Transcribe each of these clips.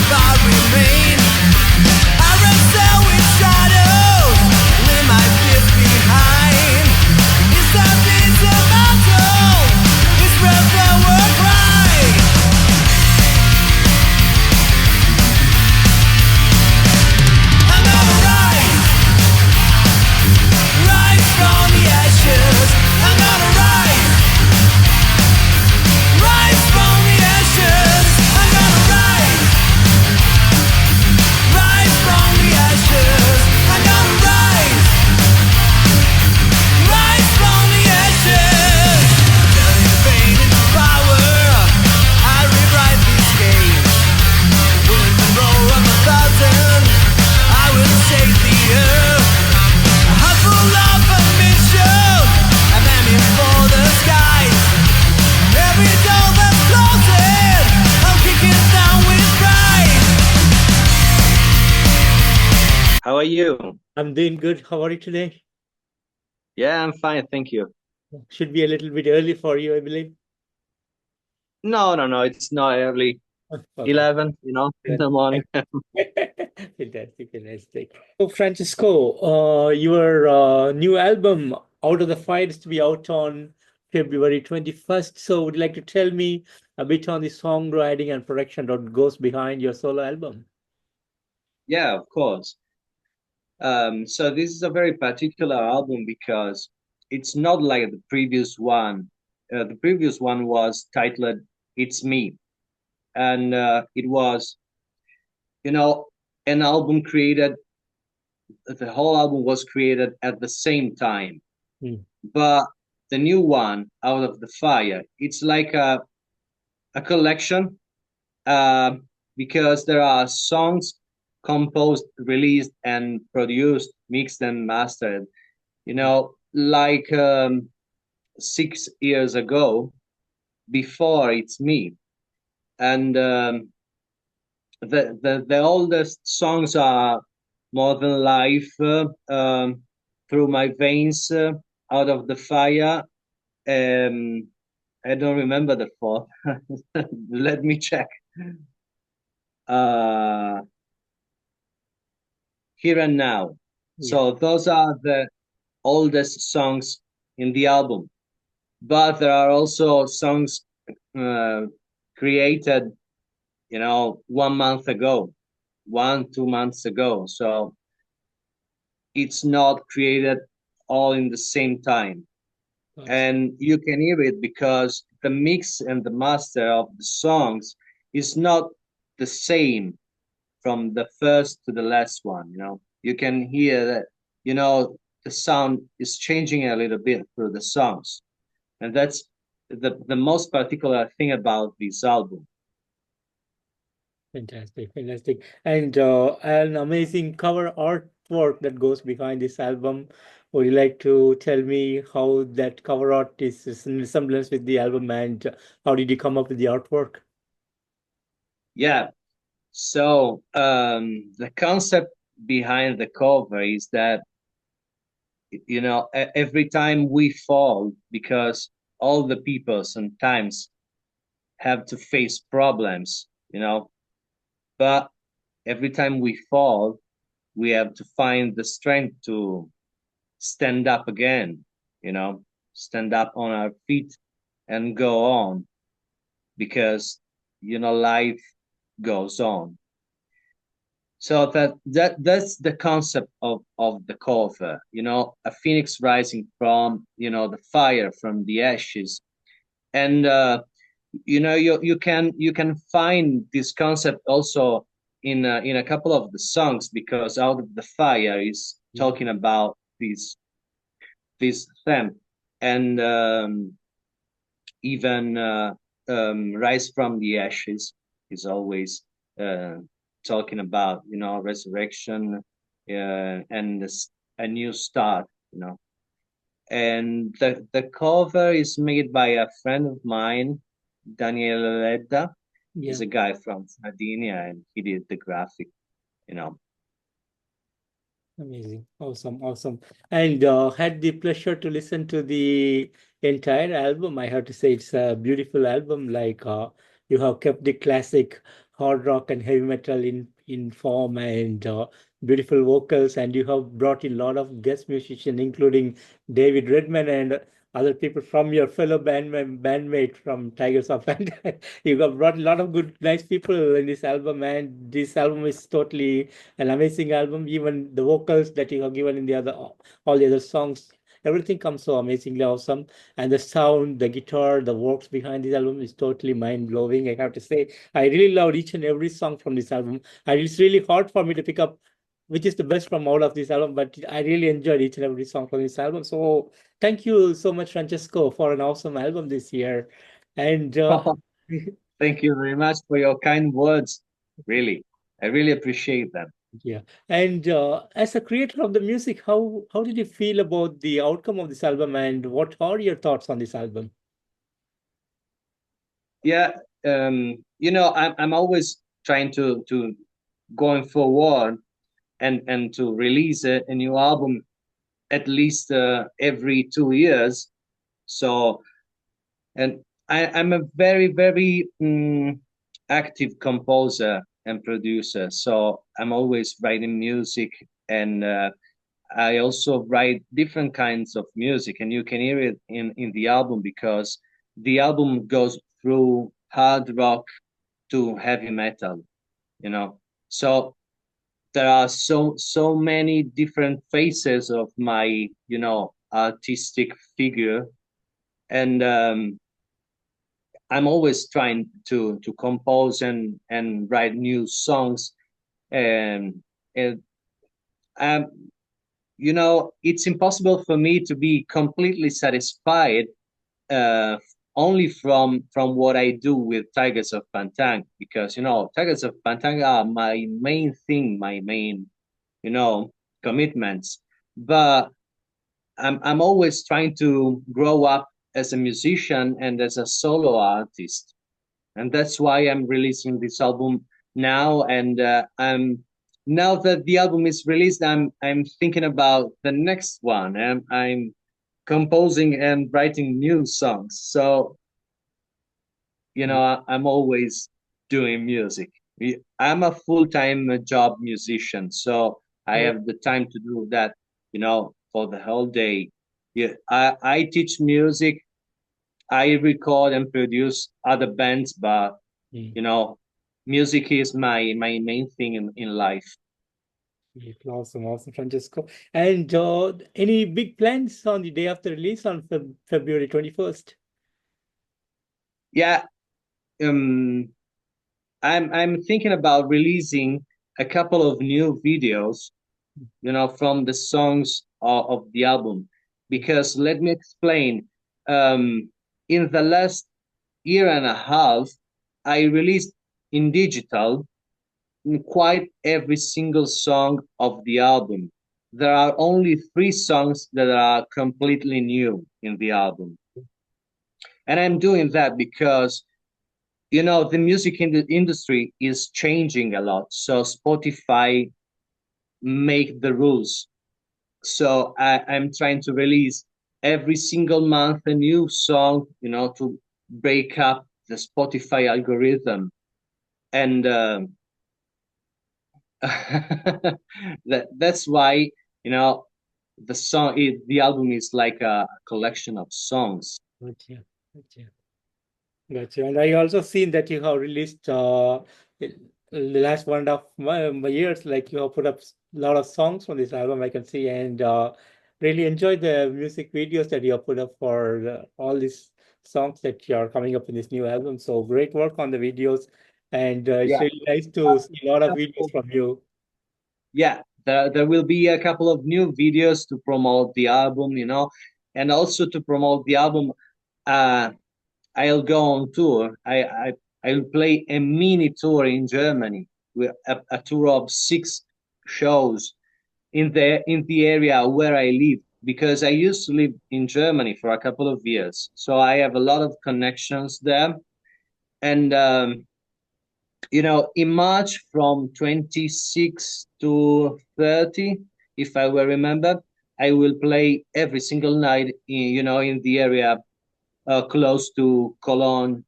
where I remain. I wrestle with shadows, leave my fears behind. It's a battle, it's where the world cries. I'm gonna rise, rise from the ashes. I'm gonna rise, rise from the ashes. I'm gonna rise, rise from the ashes. I'm gonna rise, rise from the ashes. Turning pain into power, I rewrite this game. With the roar of 1,000, I will save the earth. A heart full of ambition, I'm aiming for the skies. Every door that's closing, I'll kick it down with pride. How are you? I'm doing good. How are you today? Yeah, I'm fine, thank you. Should be a little bit early for you, I believe. No, it's not early. Okay. 11, in the morning. Fantastic, fantastic. So, Francesco, your new album, Out of the Fire, is to be out on February 21st. So, would you like to tell me a bit on the songwriting and production that goes behind your solo album? Yeah, of course. So this is a very particular album because it's not like the previous one. The previous one was titled "It's Me," and it was, an album created. The whole album was created at the same time. Hmm. But the new one, Out of the Fire, it's like a collection, because there are songs composed, released, and produced, mixed and mastered, like 6 years ago, before It's Me. And the oldest songs are More Than Life, Through My Veins, Out of the Fire. I don't remember the fourth. Let me check. Here and Now. Yeah. So those are the oldest songs in the album. But there are also songs created, 1 month ago, 2 months ago. So it's not created all in the same time. Gotcha. And you can hear it because the mix and the master of the songs is not the same from the first to the last one. You can hear that, the sound is changing a little bit through the songs. And that's the most particular thing about this album. Fantastic, fantastic. And an amazing cover artwork that goes behind this album. Would you like to tell me how that cover art is in resemblance with the album, and how did you come up with the artwork? Yeah. So the concept behind the cover is that, every time we fall, because all the people sometimes have to face problems, but every time we fall, we have to find the strength to stand up again, stand up on our feet and go on, because, life goes on. So that's the concept of the cover, a phoenix rising from, the fire, from the ashes. And you can find this concept also in a couple of the songs, because Out of the Fire is talking about this theme. And even Rise from the Ashes is always talking about, resurrection, and a new start, and the cover is made by a friend of mine, Daniele Ledda. Yeah. He's a guy from Sardinia, and he did the graphic, Amazing. Awesome, awesome. And had the pleasure to listen to the entire album. I have to say it's a beautiful album. Like you have kept the classic hard rock and heavy metal in form, and beautiful vocals. And you have brought in a lot of guest musicians, including David Redman and other people from your fellow bandmate from Tigers of Pantan. You have brought a lot of good, nice people in this album, and this album is totally an amazing album. Even the vocals that you have given in the other, all the other songs, everything comes so amazingly awesome. And the sound, the guitar, the works behind this album is totally mind blowing. I have to say, I really loved each and every song from this album. And it's really hard for me to pick up which is the best from all of this album, but I really enjoyed each and every song from this album. So thank you so much, Francesco, for an awesome album this year. And Thank you very much for your kind words. Really, I really appreciate them. yeah, and as a creator of the music, how did you feel about the outcome of this album, and what are your thoughts on this album? Yeah, I'm always trying to going forward and to release a new album at least every 2 years. So, and I'm a very, very active composer and producer. So I'm always writing music, and I also write different kinds of music, and you can hear it in the album because the album goes through hard rock to heavy metal, you know. So there are so many different phases of my artistic figure, and I'm always trying to compose and write new songs, and um, it's impossible for me to be completely satisfied uh, only from what I do with Tigers of Pantang, because Tigers of Pantang are my main thing, my main commitments. But I'm always trying to grow up as a musician and as a solo artist, and that's why I'm releasing this album now. And I'm now that the album is released, I'm thinking about the next one, and I'm composing and writing new songs. So I'm always doing music. I'm a full-time job musician, so I Oh, have the time to do that, for the whole day. Yeah, I teach music, I record and produce other bands, but mm, you know, music is my main thing in life. yeah, awesome, awesome, Francesco. And any big plans on the day after release on February 21st? Yeah, um, I'm thinking about releasing a couple of new videos, from the songs of the album, because let me explain. In the last year and a half, I released in digital quite every single song of the album. There are only 3 songs that are completely new in the album. And I'm doing that because, the music industry is changing a lot. So Spotify make the rules. So I'm trying to release every single month a new song, to break up the Spotify algorithm. And that's why the album is like a collection of songs. Gotcha, gotcha, gotcha. And I also seen that you have released the last 1.5 years, like you have put up a lot of songs on this album, I can see, and really enjoy the music videos that you have put up for all these songs that you are coming up in this new album. So great work on the videos, and it's Yeah. really nice to see a lot of videos from you. Yeah, there will be a couple of new videos to promote the album, and also to promote the album. uh I'll go on tour. I'll play a mini tour in Germany, with a tour of 6 shows in the area where I live, because I used to live in Germany for a couple of years. So I have a lot of connections there. And in March from 26 to 30, if I will remember, I will play every single night in the area close to Cologne,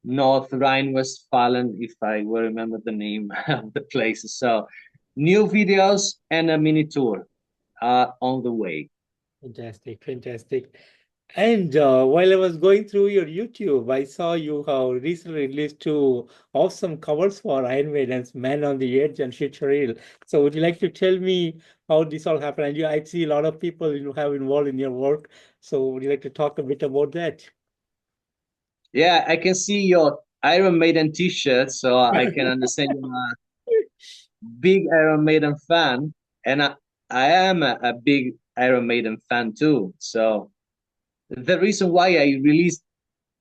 North Rhine-Westphalen, if I will remember the name of the place. So new videos and a mini tour are on the way. Fantastic, fantastic. And while I was going through your YouTube, I saw you have recently released two awesome covers for Iron Maiden's Man on the Edge and Shit Reel. So would you like to tell me how this all happened? And I see a lot of people you have involved in your work. So would you like to talk a bit about that? Yeah, I can see your Iron Maiden t-shirt, so I can understand you're a big Iron Maiden fan, and I am a big Iron Maiden fan too. So the reason why I released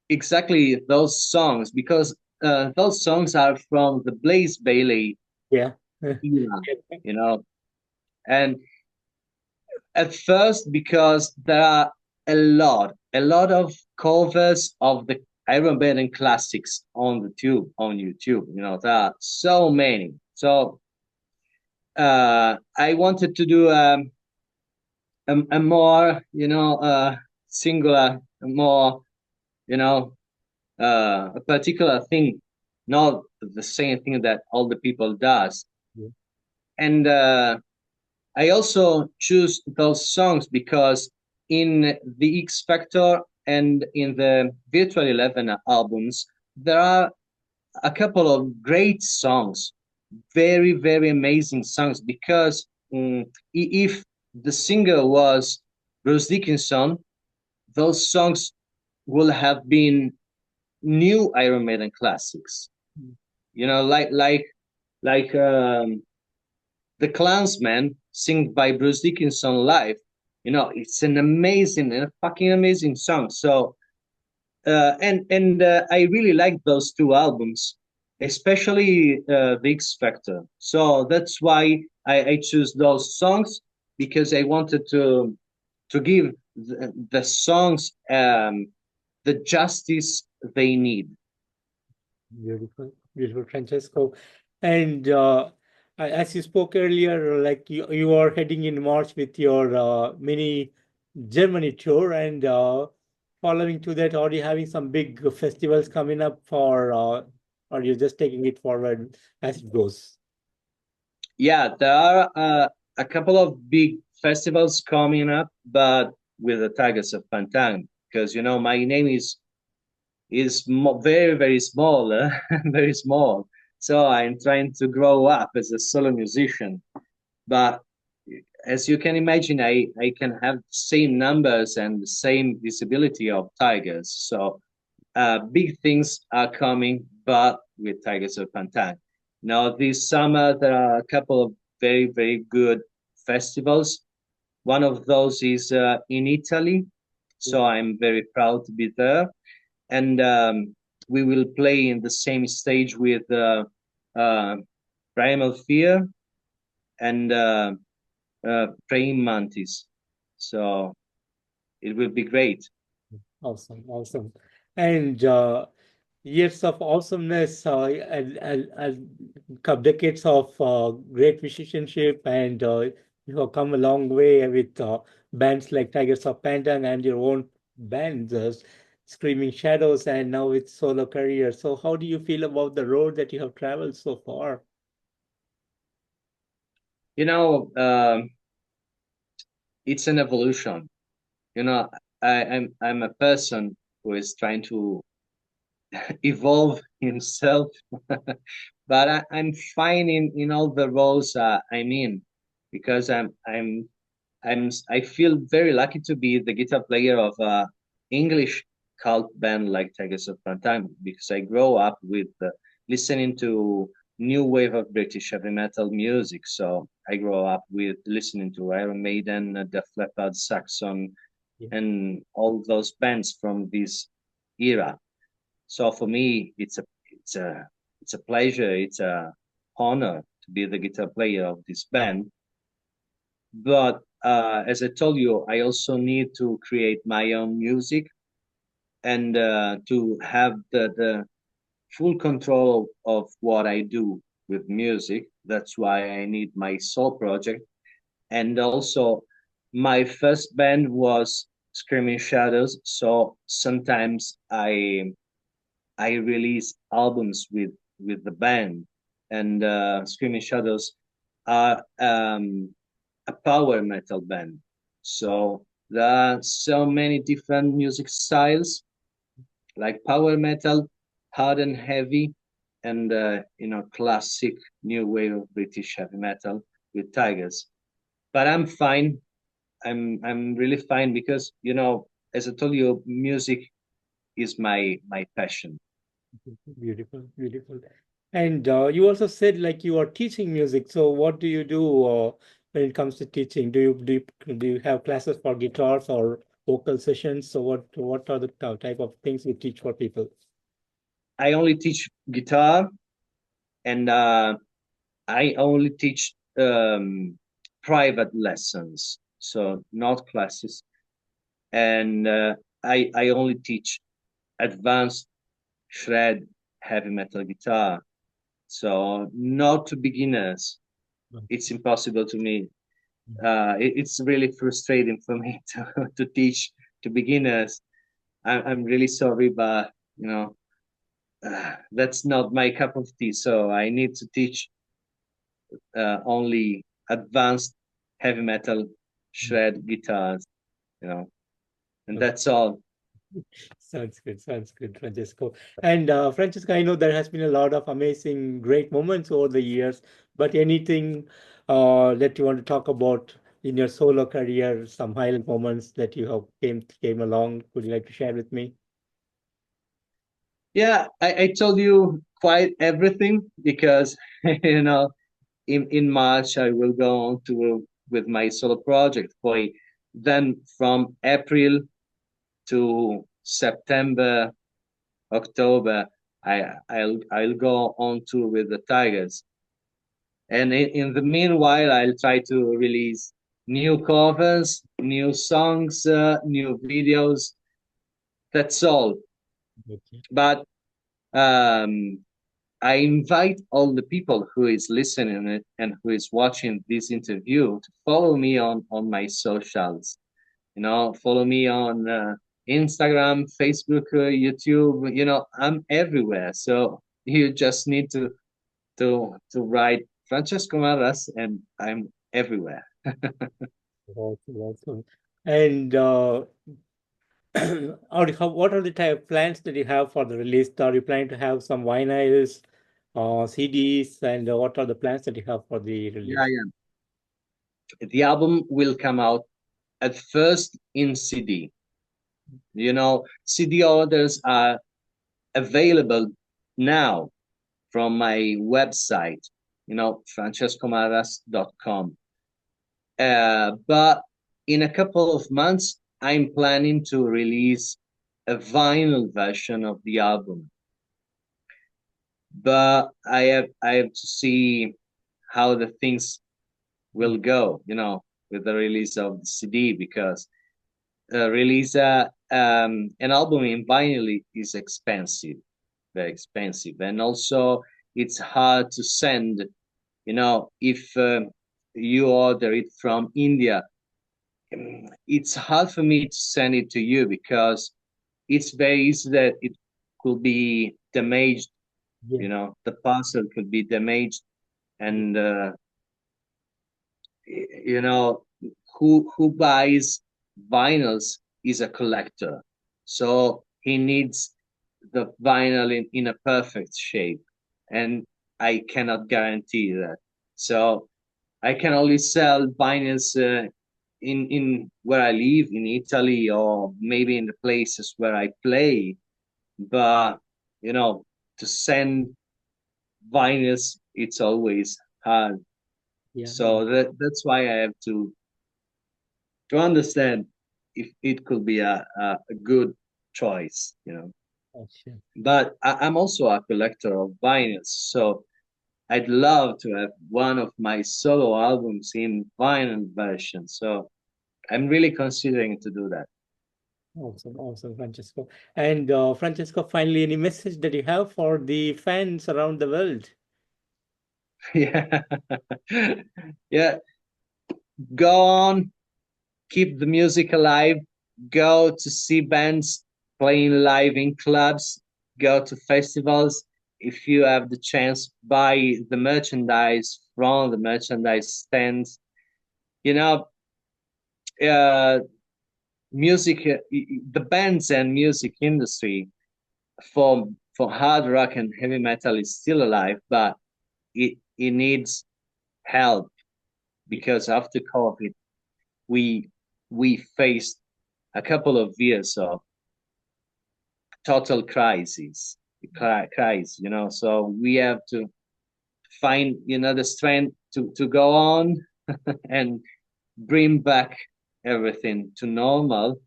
exactly those songs, because those songs are from the Blaze Bailey Yeah. era, you know, and at first because there are a lot of covers of the Iron Maiden classics on the tube on YouTube. You know, there are so many. So I wanted to do a more, singular, more, you know, a particular thing, not the same thing that all the people does. Yeah. And I also choose those songs because in the X Factor and in the Virtual 11 albums, there are a couple of great songs, very, very amazing songs. Because if the singer was Bruce Dickinson, those songs will have been new Iron Maiden classics. You know, like The Clansman, sung by Bruce Dickinson live. You know, it's an amazing and a fucking amazing song. So and I really like those two albums, especially the X Factor. So that's why I choose those songs, because I wanted to give the songs the justice they need. Beautiful, beautiful, Francesco. And as you spoke earlier, like you are heading in March with your mini Germany tour, and following to that, are you having some big festivals coming up for, or you're just taking it forward as it goes? Yeah, there are a couple of big festivals coming up, but with the Tigers of Pantang, because my name is very, very small, very small. So I'm trying to grow up as a solo musician. But as you can imagine, I can have the same numbers and the same visibility of Tigers. So big things are coming, but with Tigers of Pantang. Now, this summer, there are a couple of very, very good festivals. One of those is in Italy. So I'm very proud to be there. And we will play in the same stage with uh, Primal Fear and Praying Mantis. So it will be great. Awesome, awesome. And years of awesomeness and couple decades of great musicianship, and you have come a long way with bands like Tigers of Pandang and your own band, Screaming Shadows, and now with solo career. So how do you feel about the road that you have traveled so far? You know, it's an evolution. You know, I'm a person who is trying to evolve himself, but I'm fine in all the roles I'm in, because I feel very lucky to be the guitar player of a English cult band like Tigers of Pantang, because I grow up with listening to new wave of British heavy metal music. So I grow up with listening to Iron Maiden, Def Leppard, Saxon, Yeah. and all those bands from this era. So for me, it's a pleasure, it's a honor to be the guitar player of this band. But as I told you, I also need to create my own music, and to have the full control of what I do with music. That's why I need my soul project. And also, my first band was Screaming Shadows. So sometimes I release albums with the band, and Screaming Shadows are a power metal band. So there are so many different music styles, like power metal, hard and heavy, and classic new wave of British heavy metal with Tygers. But I'm fine. I'm really fine because as I told you, music is my passion. Beautiful, beautiful. And you also said like you are teaching music. So what do you do when it comes to teaching? Do you have classes for guitars or vocal sessions? So what are the type of things you teach for people? I only teach guitar, and I only teach private lessons, so not classes. And I only teach advanced shred heavy metal guitar, so not to beginners. It's impossible to me. It's really frustrating for me to teach to beginners. I'm really sorry, but that's not my cup of tea. So I need to teach only advanced heavy metal shred guitars, you know, and that's all. Sounds good, Francesco. And Francesco, I know there has been a lot of amazing, great moments over the years, but anything that you want to talk about in your solo career, some highlight moments that you have came along, would you like to share with me? Yeah, I told you quite everything because in March I will go on to with my solo project. Then from April to September, October, I'll go on tour with the Tigers. And in the meanwhile, I'll try to release new covers, new songs, new videos. That's all. Okay. But um, I invite all the people who is listening it and who is watching this interview to follow me on my socials. Follow me on Instagram, Facebook, YouTube. I'm everywhere. So you just need to write Francesco Marras, and I'm everywhere. Awesome, awesome. And what are the type of plans that you have for the release? Are you planning to have some vinyls, CDs, and what are the plans that you have for the Yeah, release? yeah. The album will come out at first in CD. CD orders are available now from my website, francescomarras.com. But in a couple of months, I'm planning to release a vinyl version of the album. But I have to see how the things will go, with the release of the CD, because release an album in vinyl is expensive, very expensive, and also it's hard to send. If you order it from India, it's hard for me to send it to you because it's very easy that it could be damaged. Yeah, The parcel could be damaged, and you know who buys vinyls is a collector, so he needs the vinyl in a perfect shape, and I cannot guarantee that. So I can only sell vinyls in where I live in Italy, or maybe in the places where I play. But to send vinyls, it's always hard. yeah, yeah. So that's why I have to understand if it could be a good choice. Oh, sure. But I'm also a collector of vinyls, so I'd love to have one of my solo albums in vinyl version. So I'm really considering to do that. Awesome, awesome, Francesco. And Francesco, finally, any message that you have for the fans around the world? Yeah. Yeah. Go on, keep the music alive, go to see bands playing live in clubs, go to festivals, if you have the chance, buy the merchandise from the merchandise stands. You know, uh, music, the bands and music industry for hard rock and heavy metal is still alive, but it needs help because after COVID, we we faced a couple of years of total crisis, you know. So we have to find, you know, the strength to go on and bring back everything to normal.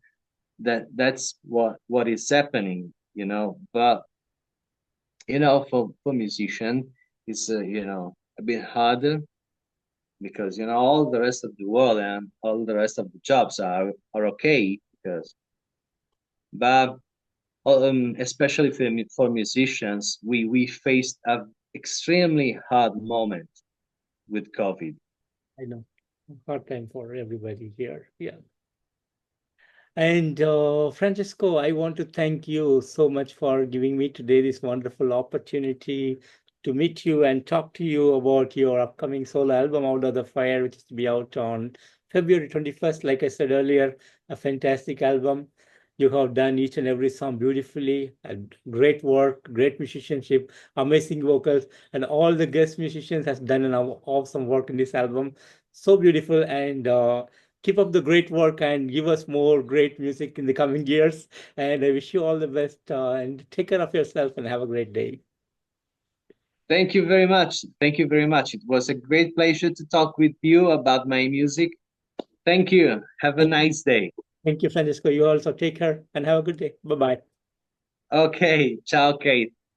That's what is happening, you know. But you know, for musician, it's you know, a bit harder because you know all the rest of the world and all the rest of the jobs are okay because, but especially for musicians, we faced a extremely hard moment with COVID. I know. Hard time for everybody here. Yeah. And Francesco, I want to thank you so much for giving me today this wonderful opportunity to meet you and talk to you about your upcoming solo album, Out of the Fire, which is to be out on February 21st. Like I said earlier, a fantastic album. You have done each and every song beautifully, and great work, great musicianship, amazing vocals, and all the guest musicians has done an awesome work in this album. So beautiful, and keep up the great work and give us more great music in the coming years. And I wish you all the best and take care of yourself and have a great day. Thank you very much. Thank you very much. It was a great pleasure to talk with you about my music. Thank you. Have a nice day. Thank you, Francisco. You also take care and have a good day. Bye bye. Okay. Ciao, Kate.